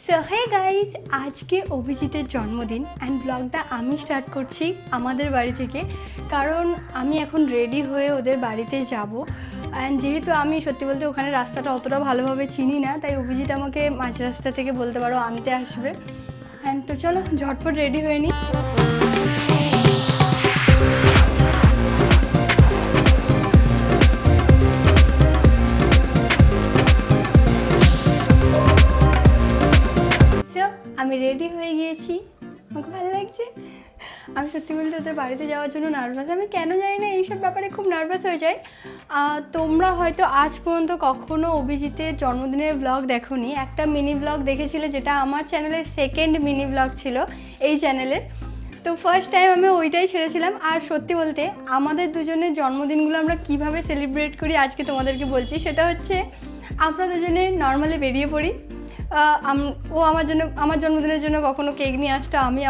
So hey guys, আজকে অভিজিতের জন্মদিন and ব্লগটা আমি স্টার্ট করছি আমাদের বাড়ি থেকে, কারণ আমি এখন রেডি হয়ে ওদের বাড়িতে যাব। অ্যান্ড যেহেতু আমি সত্যি বলতে ওখানে রাস্তাটা অতটা ভালোভাবে চিনি না, তাই অভিজিৎ আমাকে মাঝ রাস্তা থেকে বলতে পারো আনতে আসবে। অ্যান্ড তো চলো ঝটপট রেডি হয়ে নিই। আমি রেডি হয়ে গিয়েছি, আমাকে ভালো লাগছে। আমি সত্যি বলতে ওদের বাড়িতে যাওয়ার জন্য নার্ভাস। আমি কেন জানি না এইসব ব্যাপারে খুব নার্ভাস হয়ে যাই। তোমরা হয়তো আজ পর্যন্ত কখনো অভিজিতের জন্মদিনের ব্লগ দেখোনি। একটা মিনি ব্লগ দেখেছিলে, যেটা আমার চ্যানেলের সেকেন্ড মিনি ব্লগ ছিল এই চ্যানেলের। তো ফার্স্ট টাইম আমি ওইটাই ছেড়েছিলাম। আর সত্যি বলতে আমাদের দুজনের জন্মদিনগুলো আমরা কিভাবে সেলিব্রেট করি আজকে তোমাদেরকে বলছি। সেটা হচ্ছে আমরা দুজনে নর্মালি বেরিয়ে পড়ি। ও আমার জন্মদিনের জন্য কখনো কেক নিয়ে আসতো, আমি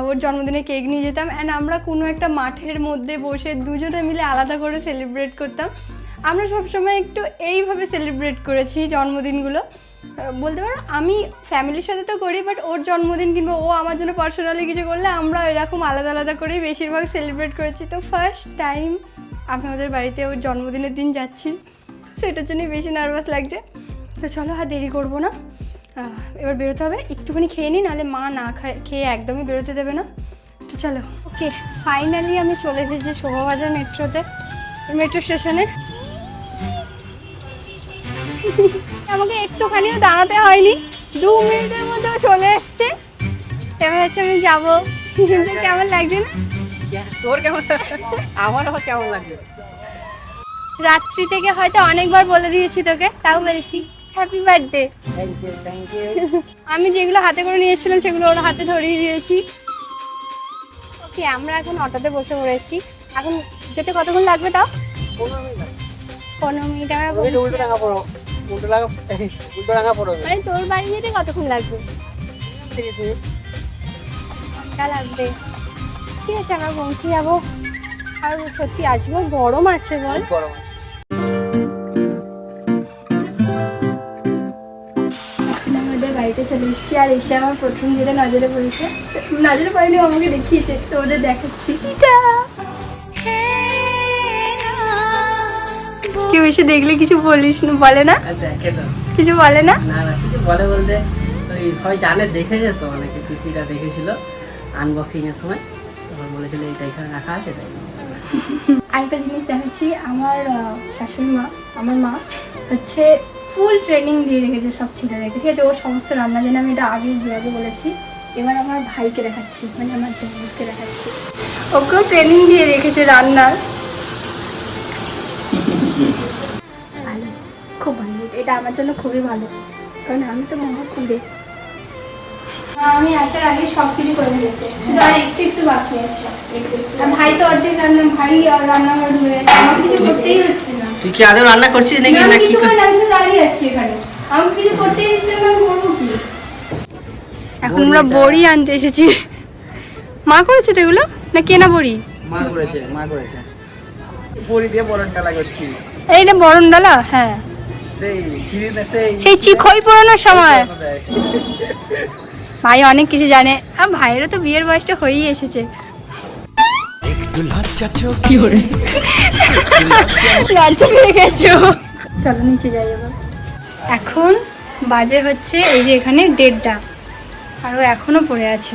ওর জন্মদিনে কেক নিয়ে যেতাম। অ্যান্ড আমরা কোনো একটা মাঠের মধ্যে বসে দুজনে মিলে আলাদা করে সেলিব্রেট করতাম। আমরা সবসময় একটু এইভাবে সেলিব্রেট করেছি জন্মদিনগুলো। বলতে পারো আমি ফ্যামিলির সাথে তো করি, বাট ওর জন্মদিন কিংবা ও আমার জন্য পার্সোনালি কিছু করলে আমরা এরকম আলাদা আলাদা করেই বেশিরভাগ সেলিব্রেট করেছি। তো ফার্স্ট টাইম আমি ওদের বাড়িতে ওর জন্মদিনের দিন যাচ্ছি, সেটার জন্যই বেশি নার্ভাস লাগছে। তো চলো আর দেরি করবো না, এবার বেরোতে হবে। একটুখানি খেয়ে নিই, নাহলে মা না খেয়ে একদমই বেরোতে দেবে না। তো চলো। ওকে, ফাইনালি আমি চলে এসেছি শোভাবাজার মেট্রো স্টেশনে। আমাকে একটুখানিও দাঁড়াতে হয়নি, 2 মিনিটের মধ্যেও চলে এসছে। এবার হচ্ছে আমি যাবো। কেমন লাগছে না? তোর কেমন? আমারও কেমন লাগছে। রাত্রি থেকে হয়তো অনেকবার বলে দিয়েছি তোকে, তাও বলছি হ্যাপি বার্থডে। Thank you. আমি যেগুলো হাতে করে নিয়ে এসেছিলাম সেগুলো ওর হাতে ধরিয়ে দিয়েছি। ওকে, আমরা এখন অটোতে বসে পড়েছি। এখন যেতে কতক্ষণ লাগবে তাও? 15 মিনিট। আমরা মানে তোর বাড়ি যেতে কতক্ষণ লাগবে? 30 মিনিট লাগবে। ঠিক আছে, আমরা পৌঁছে যাবো। আর সত্যি আজকেও গরম আছে, বল। গরম। আমাদের বাড়িতে চলে এসেছি, আর এসে আমার প্রথম যেটা নজরে পড়েছে, নজরে পড়েনি, আমাকে দেখিয়েছে, তো ওদের দেখাচ্ছি। কেউ এসে দেখলে কিছু বলিস না, বলে না? কিছু বলে না? না কিছু বলে বলতে সবাই জানে, দেখেছে তো, অনেকে টিভিটা দেখেছিল আনবক্সিং এর সময়, তখন বলেছিল এইটা এখানে রাখা আছে। তাই আরেকটা জিনিস দেখাচ্ছি, আমার শাশুড়ি মা, আমার মা হচ্ছে ফুল ট্রেনিং দিয়ে রেখেছে সব ছেলেদেরকে, ঠিক আছে? ও সমস্ত রান্না জানে, আমি এটা আগেই বলেছি। এবার আমার ভাইকে দেখাচ্ছি, মানে আমার দেবরকে দেখাচ্ছি, ওকেও ট্রেনিং দিয়ে রেখেছে রান্নার। ভালো, খুব ভালো, এটা আমার জন্য খুবই ভালো, কারণ আমি তো মহাকুবে। আমি আসার আগে সব কিছু করে ফেলেছে, শুধু আর একটু বাকি আছে। আর ভাই তো অর্ধেক রান্নাঘর ঢুকে গেছে, আমার কিছু করতেই হচ্ছে না। তুই কি আদৌ রান্না করছিস নাকি? না, কিছু করে আমি তো দাঁড়িয়ে আছি এখানে, আমাকে কিছু করতেই দিচ্ছে না, আমি করবো কি? এখন আমরা বড়ি আনতে এসেছি। মা করেছে তো এগুলো, না কেনা বড়ি? মা করেছে বড়ি দিয়ে বরণ ডালা করছি। এইটা বরণ ডালা? হ্যাঁ, সেই চিখই পোড়ানোর সময়। ভাই অনেক কিছু জানে, আর ভাইয়েরও তো বিয়ের বয়সটা হয়েই এসেছে। লজ্জা পেয়ে গেছো। চলো নিচে যাই এবার। এখন বাজে হচ্ছে এই যে এখানে 1:30, আর ও এখনো পড়ে আছে,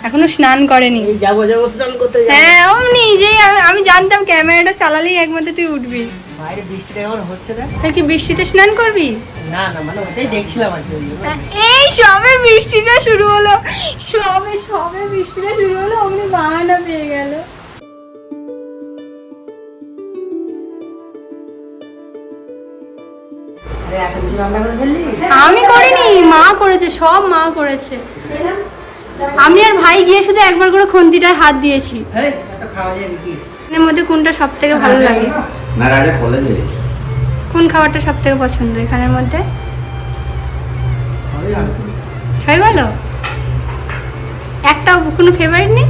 এখনো স্নান করেনি। যাবো স্নান করতে। হ্যাঁ, অমনি যে আমি জানতাম ক্যামেরাটা চালালেই একমাত্র তুই উঠবি। বাইরে বৃষ্টিটা এখন হচ্ছে না। তুই কি বৃষ্টিতে স্নান করবি? না মানে ওটাই দেখছিলাম আর কি। এই সবে বৃষ্টিটা শুরু হলো, সবে বৃষ্টিটা শুরু হলো, অমনি বাহানা পেয়ে গেল। আমি করিনি, মা করেছে, সব মা করেছে। আমি আর ভাই গিয়ে শুধু একবার করে খুন্তিটায় হাত দিয়েছি। এর মধ্যে কোনটা সব থেকে ভালো লাগে? কোন খাবারটা সব থেকে পছন্দ এখানের মধ্যে? সবাই ভালো, একটা কোনো ফেভারিট নেই?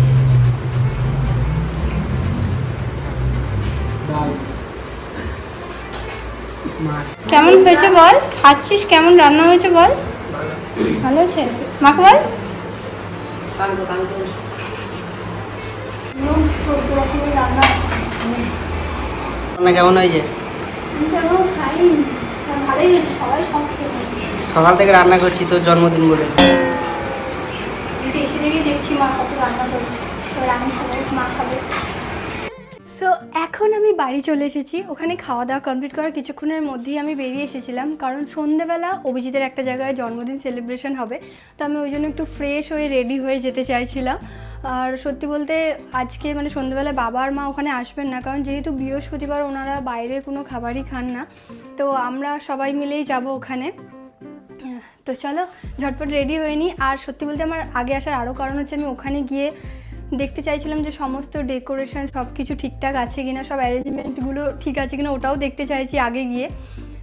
কেমন হয়েছে বল, খাচ্ছিস, কেমন রান্না হয়েছে বল। ভালো আছে মাকে বল। চোদ্দ রকমের রান্না আছে। রান্না কেমন হয়েছে? তেমন খাইনি, ভালোই হয়েছে, সবাই সব খেয়ে নিয়েছে। সকাল থেকে রান্না করছি তোর জন্মদিন বলে। এসে দেখে দেখছি মা কত রান্না করেছে, এবার আমি খাবো, মা খাবে। সো এখন আমি বাড়ি চলে এসেছি। ওখানে খাওয়া দাওয়া কমপ্লিট করার কিছুক্ষণের মধ্যেই আমি বেরিয়ে এসেছিলাম, কারণ সন্ধ্যেবেলা অভিজিতের একটা জায়গায় জন্মদিন সেলিব্রেশন হবে। তো আমি ওই জন্য একটু ফ্রেশ হয়ে রেডি হয়ে যেতে চাইছিলাম। আর সত্যি বলতে আজকে মানে সন্ধ্যেবেলা বাবা আর মা ওখানে আসবেন না, কারণ যেহেতু বৃহস্পতিবার ওনারা বাইরের কোনো খাবারই খান না। তো আমরা সবাই মিলেই যাব ওখানে। তো চলো ঝটপট রেডি হয়ে নিই। আর সত্যি বলতে আমার আগে আসার আরও কারণ হচ্ছে, আমি ওখানে গিয়ে দেখতে চাইছিলাম যে সমস্ত ডেকোরেশন সব কিছু ঠিকঠাক আছে কিনা, সব অ্যারেঞ্জমেন্টগুলো ঠিক আছে কিনা, ওটাও দেখতে চাইছি আগে গিয়ে।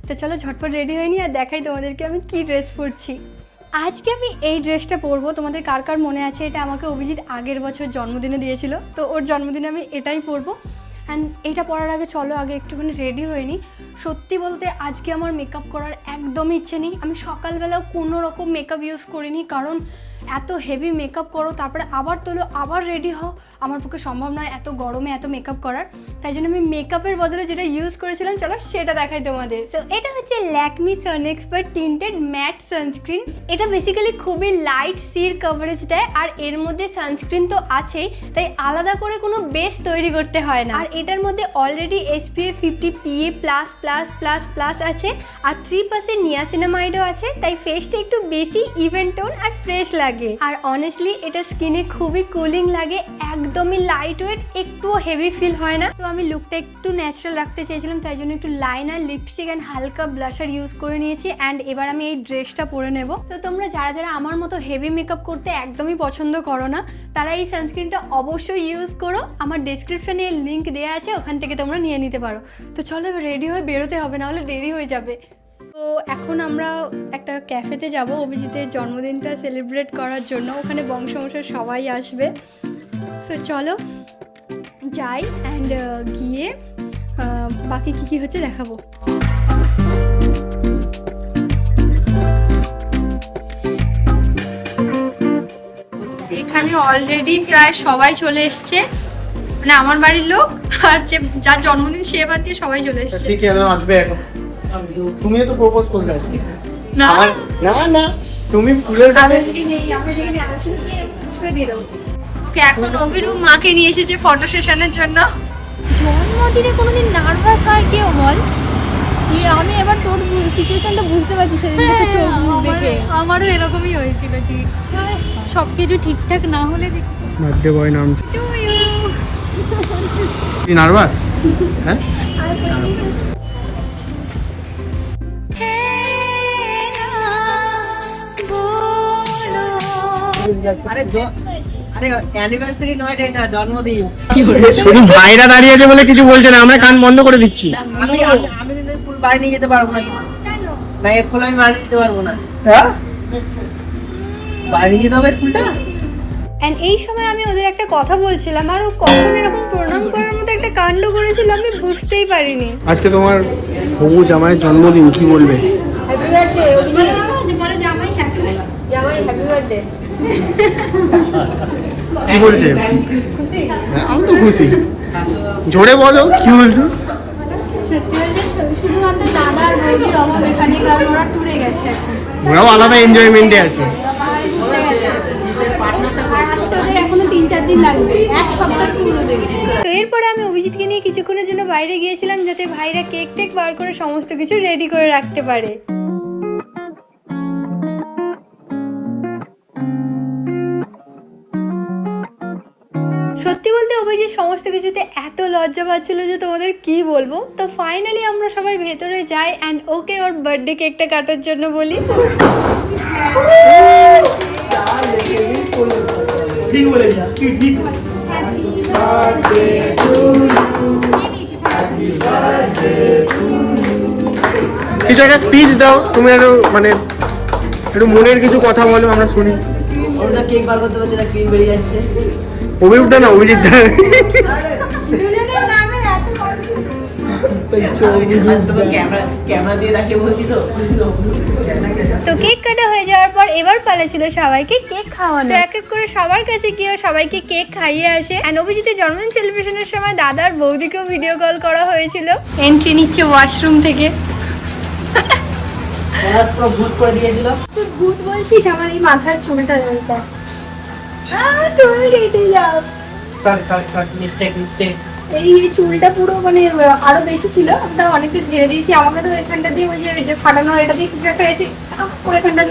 তো চলো ঝটপট রেডি হয়ে নিই আর দেখাই তোমাদেরকে আমি কী ড্রেস পরছি। আজকে আমি এই ড্রেসটা পরবো। তোমাদের কার কার মনে আছে এটা আমাকে অভিজিৎ আগের বছর জন্মদিনে দিয়েছিল, তো ওর জন্মদিনে আমি এটাই পরবো। অ্যান্ড এইটা পরার আগে চলো আগে একটুখানি রেডি হয়ে নিই। সত্যি বলতে আজকে আমার মেকআপ করার একদমই ইচ্ছে নেই। আমি সকালবেলাও কোনো রকম মেকআপ ইউজ করিনি, কারণ এত হেভি মেকআপ করো তারপরে আবার তোলো আবার রেডি হও, আমার পক্ষে সম্ভব নয় এত গরমে এত মেকআপ করার। তাই জন্য আমি মেকআপের বদলে যেটা ইউজ করেছিলাম চলো সেটা দেখাই তোমাদের। সো এটা হচ্ছে ল্যাকমি সান এক্সপার্ট টিন্টেড ম্যাট সানস্ক্রিন। এটা বেসিক্যালি খুবই লাইট সির কভারেজ দেয়, আর এর মধ্যে সানস্ক্রিন তো আছেই, তাই আলাদা করে কোনো বেস তৈরি করতে হয় না। আর এটার মধ্যে অলরেডি SPF 50 PA++++ আছে, আর 3% নিয়াসিনামাইডও আছে, তাই ফেসটা একটু বেশি ইভেন টোন আর ফ্রেশ লাগে। আর অনেস্টলি এটা স্কিনে খুবই কুলিং লাগে, একদমই লাইট ওয়েট, একটুও হেভি ফিল হয় না। তো আমি লুকটা একটু ন্যাচারাল রাখতে চেয়েছিলাম, তাই জন্য একটু লাইনার, লিপস্টিক অ্যান্ড হালকা ব্লাশার ইউজ করে নিয়েছি। অ্যান্ড এবার আমি এই ড্রেসটা পরে নেব। তো তোমরা যারা যারা আমার মতো হেভি মেকআপ করতে একদমই পছন্দ করো না, তারা এই সানস্ক্রিনটা অবশ্যই ইউজ করো। আমার ডেসক্রিপশনে এর লিঙ্ক দেওয়া আছে, ওখান থেকে তোমরা নিয়ে নিতে পারো। তো চলো এবার রেডি হয়ে বেরোতে হবে, নাহলে দেরি হয়ে যাবে। তো এখন আমরা একটা ক্যাফেতে যাব অভিজিতের জন্মদিনটা সেলিব্রেট করার জন্য। ওখানে বংশমশাই সবাই আসবে। সো চলো যাই, অ্যান্ড গিয়ে বাকি কী কী হচ্ছে দেখাবো। এখানে অলরেডি প্রায় সবাই চলে এসছে, মানে আমার বাড়ির লোক আর যে যার জন্মদিন সে বাদ দিয়ে সবাই চলে এসছে। ঠিক আছে, আসবে এখন। তুমিও তো প্রপোজ করলে আজকে। না না না, তুমি ফুলের গানে ওকে। এখন অভিরূপ মাকে নিয়ে এসেছে ফটো সেশনের জন্য। জন্মদিনে কোনোদিন নার্ভাস হয় কেউ বল? আমি এবার তোর সিচুয়েশনটা বুঝতে পারছি সেদিন থেকে চোখ মুখ দেখে। আমারও এরকমই হয়েছিল, ঠিক সবকিছু ঠিকঠাক না হলে বার্থডে বয় নাম তুই নার্ভাস? হ্যাঁ আরে অ্যানিভার্সারি নয় রে, এটা জন্মদিন। শুধু ভাইরা দাঁড়িয়ে আছে বলে কিছু বলছে না, আমরা কান বন্ধ করে দিচ্ছি। আমি কিন্তু ফুল বাড়ি নিয়ে যেতে পারবো না। না এই ফুল আমি বাড়ি যেতে পারবো না। হ্যাঁ বাড়ি যেতে হবে ফুলটা। অ্যান্ড এই সময় আমি ওদের একটা কথা বলছিলাম, আর ও কখন এরকম প্রণাম করার মতো একটা কাণ্ড করেছিল আমি বুঝতেই পারিনি। আজকে তোমার হবু জামাইয়ের জন্মদিন, কি বলবে? Happy birthday. বলে জামাই হ্যাপি বার্থডে। জামাই হ্যাপি বার্থডে। কি বলছে? খুশি? হ্যাঁ, আমি তো খুশি। জোরে বলো কি বলছো? সত্যি বলতে শুধুমাত্র দাদা আর বৌদির অভাব এখানে, কারণ ওরা ট্যুরে গেছে এখন। ওরাও আলাদা এনজয়মেন্টে আছে। আর আসতে ওদের এখনো 3-4 দিন লাগবে, এক সপ্তাহ ট্যুর ওদের। তো এরপরে আমি অভিজিৎকে নিয়ে কিছুক্ষণের জন্য বাইরে গিয়েছিলাম, যাতে ভাইরা কেক টেক বার করে সমস্ত কিছু রেডি করে রাখতে পারে। সত্যি বলতে অভিজিৎ সমস্ত কিছুতে এত লজ্জা পাচ্ছিল যে তোমাদের কি বলবো। তো ফাইনালি আমরা সবাই ভেতরে যাই অ্যান্ড ওকে ওর বার্থডে কেকটা কাটার জন্য বলি। ঠিক বলেছিস, তুই ঠিক। কিছু একটা স্পিচ দাও, তুমি একটু মানে একটু মনের কিছু কথা বলো, আমরা শুনি। ওটা কেক বার করতে পারছে না, ক্রিম বেরিয়ে যাচ্ছে। অভিজিৎ দা না, অভিজিৎ দা। ক্যামেরা দিয়ে রাখিয়ে বলছি তো। তো তো কেক কাটা হয়ে যাওয়ার পর এবার পালা ছিল সবাইকে কেক খাওয়ানো। এক এক করে সবার কাছে গিয়ে সবাইকে কেক খাইয়ে আসে। অ্যান্ড অভিজিতের জন্মদিন সেলিব্রেশনের সময় দাদার বৌদিকেও ভিডিও কল করা হয়েছিল। এন্ট্রি নিচ্ছে ওয়াশরুম থেকে। ওরা পুরো ভূত করে দিয়েছিল। তুই ভূত বলছিস, আমার এই মাথার চুলটা ধরতে চুল কেটে যাও। Sorry mistake. এই চুলটা পুরো মানে আরো বেশি ছিল, আমি অনেকটা ঝেড়ে দিয়েছি। আমাকে তো এখানটা দিয়ে ওই যে ফাটানো এটা দিয়ে কিছু একটা এসে পুরো এখানটা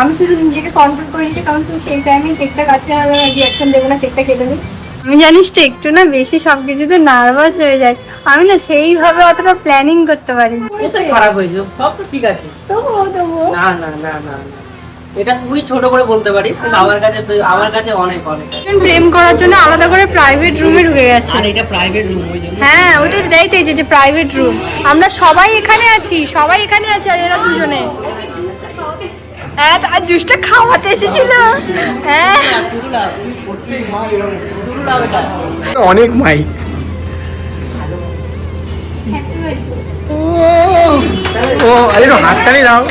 আমি শুধু নিজেকে কন্ট্রোল করে নিচ্ছি, কারণ তুই সেই টাইমে কেকটা কাছে রিয়াকশন দেবো না, কেকটা কেটে নিই। আমি জানিস তো একটু না বেশি সব কিছুতে নার্ভাস হয়ে যায়, আমি না সেইভাবে অতটা প্ল্যানিং করতে পারি। খারাপ হয়েছে, সব তো ঠিক আছে। তবুও না এটা তুই ছোট করে বলতে পারিস, কিন্তু আমার কাছে অনেক প্রেম করার জন্য আলাদা করে প্রাইভেট রুমে ঢুকে গেছে। আর এটা প্রাইভেট রুম, ওই জন্য। হ্যাঁ ওইটা দেয় তো, এই যে প্রাইভেট রুম। আমরা সবাই এখানে আছি আর এরা দুজনে হ্যাঁ আর জুসটা খাওয়াতে এসেছিল। হ্যাঁ অনেক মাই ও আরে হাততালি দাও।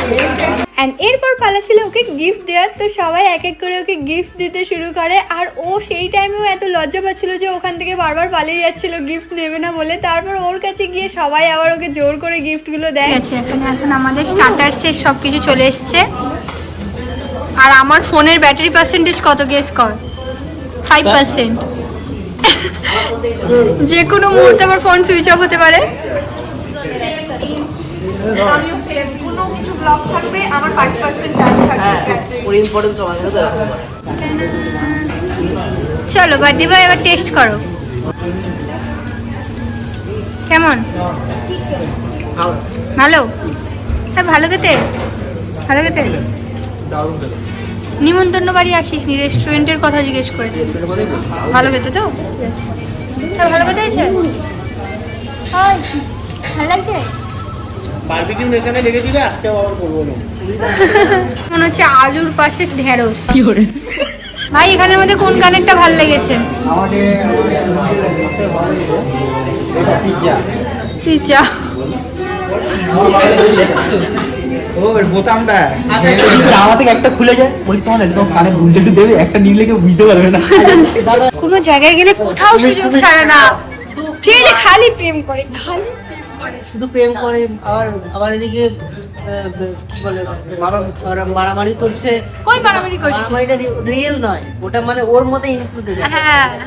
অ্যান্ড এরপর পালা ছিল ওকে গিফট দেওয়ার। তো সবাই এক এক করে ওকে গিফট দিতে শুরু করে, আর ও সেই টাইমেও এত লজ্জা পাচ্ছিল যে ওখান থেকে বারবার পালিয়ে যাচ্ছিল গিফট দেবে না বলে। তারপর ওর কাছে গিয়ে সবাই আবার ওকে জোর করে গিফটগুলো দেয়। এখন আমাদের স্টার্টার্সের সব কিছু চলে এসছে। আর আমার ফোনের ব্যাটারি পার্সেন্টেজ কত গেস কর? 5%। যে কোনো মুহূর্তে আমার ফোন সুইচ অফ হতে পারে। আমিও সেম, কোনো কিছু ব্লগ থাকবে আমার 5% চার্জ থাকবে। ওর ইম্পর্টেন্স সময় হতে রাখতে পারে। চলো বার্থডে বয় এবার টেস্ট করো, কেমন? ভালো? হ্যাঁ ভালো খেতে, ভালো খেতে। নিমন্ত্রণ বাড়ি আসিস নি, রেস্টুরেন্টের কথা জিজ্ঞেস করেছি। ভালো খেতে তো? হ্যাঁ ভালো খেতে আছে। ভালো লাগছে? বারবিকিউ নেশনে লেগেছিল, আজকে আবার করবো না। মনে হচ্ছে আলুর পাশে ঢেঁড়স। ভাই এখানের মধ্যে কোন গানেরটা ভালো লেগেছে? পিৎজা। বোতামটা আমার থেকে একটা খুলে যায়, বলছি আমার একদম কানে দুলটা একটু দেবে, একটা নিলে কেউ বুঝতে পারবে না। কোনো জায়গায় গেলে কোথাও সুযোগ ছাড়ে না, ঠিক আছে? খালি প্রেম করে, খালি শুধু প্রেম করে। আবার এদিকে কি বলে মারামারি করছে। কই মারামারি করছে? মারামারিটা রিয়েল নয়, ওটা মানে ওর মধ্যে ইনক্লুডেড।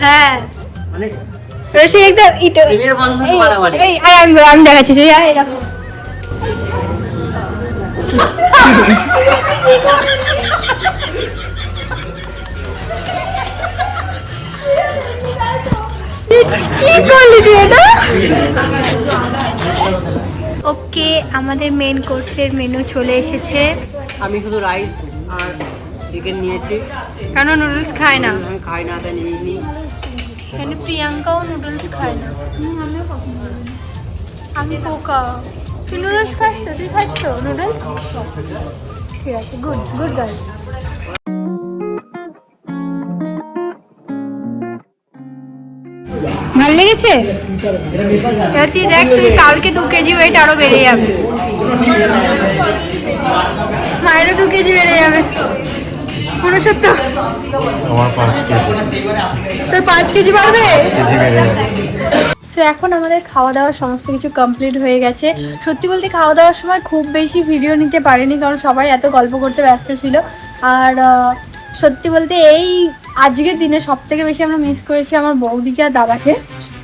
হ্যাঁ মানে রশি একদম প্রেমের বন্ধন মারামারি। এই আমি দেখাচ্ছি যে এরকম কি করলি তুই এটা? ওকে আমাদের মেন কোর্সের মেনু চলে এসেছে। আমি শুধু রাইস আর চিকেন নিয়েছি, কেন নুডলস খায় না? আমি খাই না, তাই নিইনি। এখানে প্রিয়াঙ্কাও নুডলস খায় না। আমি পোকা। তুই নুডলস খাস তো? তুই খাস তো নুডলস? ঠিক আছে, গুড গার্ল। ভালো লেগেছে? তুই দেখ, তুই কালকে 2 কেজি ওয়েট আরো বেড়ে যাবে, মায়েরও 2 কেজি বেড়ে যাবে। 69 আমার 5 কেজি, তোর 5 কেজি বাড়বে। সো এখন আমাদের খাওয়া দাওয়া সমস্ত কিছু কমপ্লিট হয়ে গেছে। সত্যি বলতে খাওয়া দাওয়ার সময় খুব বেশি ভিডিও নিতে পারিনি, কারণ সবাই এত গল্প করতে ব্যস্ত ছিল। আর সত্যি বলতে এই আজকের দিনে সব থেকে বেশি আমরা মিস করেছি আমার বৌদিকে আর দাদাকে।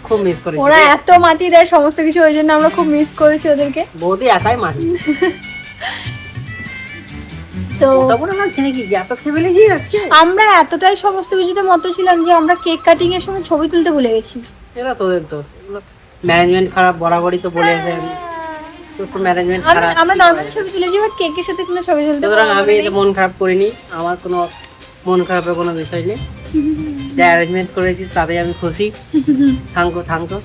খুব মিস করেছি, ওরা এত মাতি দেয় সমস্ত কিছু, ওই জন্য আমরা খুব মিস করেছি ওদেরকে। বৌদি একাই মারি। তো তারপরে আমার ছেলে কি এত খেয়ে গিয়ে আজকে আমরা এতটাই সমস্ত কিছুতে মত ছিলাম যে আমরা কেক কাটিং এর সময় ছবি তুলতে ভুলে গেছি। এরা তোদের দোষ, ম্যানেজমেন্ট খারাপ, বরাবরই তো বলে আছে ম্যানেজমেন্ট খারাপ। আমরা নরমালি ছবি তুলেছি, বাট কেকের সাথে কোনো ছবি তুলতে সুতরাং আমি এটা মন খারাপ করিনি, আমার কোনো মন খারাপের কোনো বিষয় নেই। যে অ্যারেঞ্জমেন্ট করেছিস তাতে আমি খুশি। থাঙ্কো।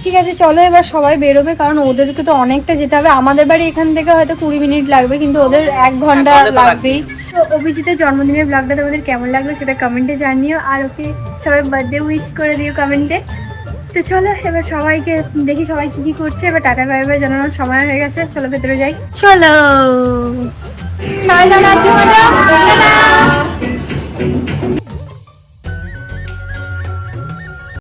ঠিক আছে চলো এবার সবাই বেরোবে, কারণ ওদেরকে তো অনেকটা যেতে হবে। আমাদের বাড়ি এখান থেকে হয়তো 20 মিনিট লাগবে, কিন্তু ওদের 1 ঘন্টা লাগবেই। তো অভিজিতের জন্মদিনের ব্লগটা তোমাদের কেমন লাগলো সেটা কমেন্টে জানিও, আর ওকে সবাই বার্থডে উইশ করে দিও কমেন্টে। তো চলো এবার সবাইকে দেখি সবাই কি কি করছে, এবার টাটা বাই বাই জানানোর সময় হয়ে গেছে, চলো ভেতরে যাই, চলো সবাই ভালো আছো?